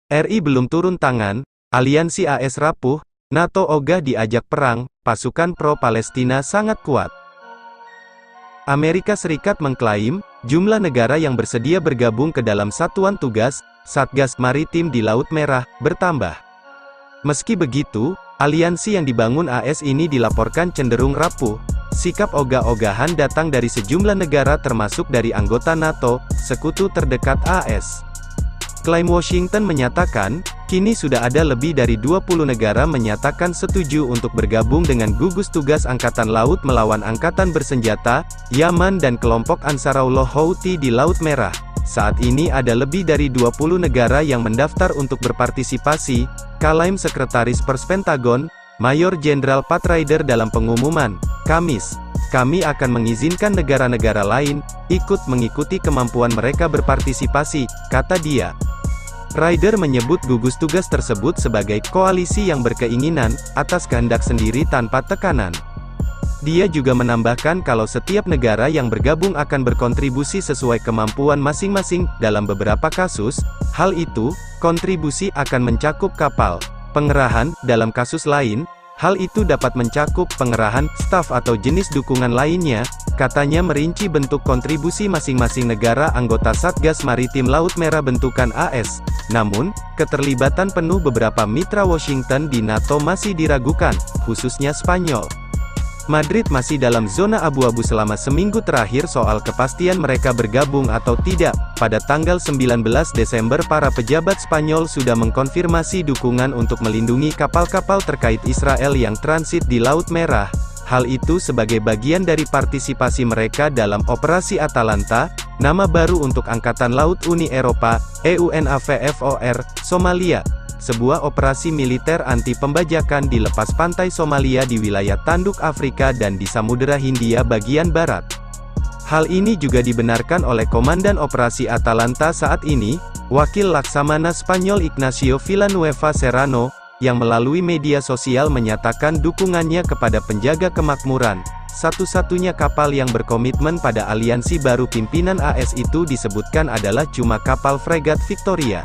RI belum turun tangan, aliansi AS rapuh, NATO ogah diajak perang, pasukan pro-Palestina sangat kuat. Amerika Serikat mengklaim, jumlah negara yang bersedia bergabung ke dalam Satuan Tugas, Satgas Maritim di Laut Merah, bertambah. Meski begitu, aliansi yang dibangun AS ini dilaporkan cenderung rapuh. Sikap ogah-ogahan datang dari sejumlah negara termasuk dari anggota NATO, sekutu terdekat AS. Klaim Washington menyatakan, kini sudah ada lebih dari 20 negara menyatakan setuju untuk bergabung dengan gugus tugas Angkatan Laut melawan Angkatan Bersenjata, Yaman dan kelompok Ansarullah Houthi di Laut Merah. Saat ini ada lebih dari 20 negara yang mendaftar untuk berpartisipasi, klaim Sekretaris Pers Pentagon, Mayor Jenderal Pat Ryder dalam pengumuman, Kamis. Kami akan mengizinkan negara-negara lain, ikut mengikuti kemampuan mereka berpartisipasi, kata dia. Ryder menyebut gugus tugas tersebut sebagai koalisi yang berkeinginan, atas kehendak sendiri tanpa tekanan. Dia juga menambahkan kalau setiap negara yang bergabung akan berkontribusi sesuai kemampuan masing-masing, dalam beberapa kasus, hal itu, kontribusi akan mencakup kapal, pengerahan, dalam kasus lain, hal itu dapat mencakup pengerahan, staf atau jenis dukungan lainnya, katanya merinci bentuk kontribusi masing-masing negara anggota Satgas Maritim Laut Merah bentukan AS. Namun, keterlibatan penuh beberapa mitra Washington di NATO masih diragukan, khususnya Spanyol. Madrid masih dalam zona abu-abu selama seminggu terakhir soal kepastian mereka bergabung atau tidak. Pada tanggal 19 Desember para pejabat Spanyol sudah mengkonfirmasi dukungan untuk melindungi kapal-kapal terkait Israel yang transit di Laut Merah. Hal itu sebagai bagian dari partisipasi mereka dalam Operasi Atalanta, nama baru untuk Angkatan Laut Uni Eropa, EUNAVFOR, Somalia. Sebuah operasi militer anti-pembajakan di lepas pantai Somalia di wilayah Tanduk Afrika dan di Samudera Hindia bagian barat. Hal ini juga dibenarkan oleh Komandan Operasi Atalanta saat ini, Wakil Laksamana Spanyol Ignacio Villanueva Serrano, yang melalui media sosial menyatakan dukungannya kepada penjaga kemakmuran. Satu-satunya kapal yang berkomitmen pada aliansi baru pimpinan AS itu disebutkan adalah cuma kapal fregat Victoria.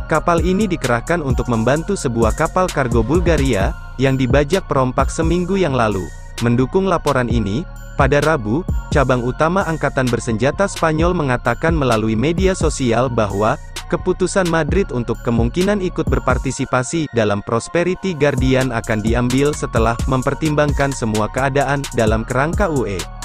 Kapal ini dikerahkan untuk membantu sebuah kapal kargo Bulgaria, yang dibajak perompak seminggu yang lalu. Mendukung laporan ini, pada Rabu, cabang utama Angkatan Bersenjata Spanyol mengatakan melalui media sosial bahwa, keputusan Madrid untuk kemungkinan ikut berpartisipasi dalam Prosperity Guardian akan diambil setelah mempertimbangkan semua keadaan, dalam kerangka UE.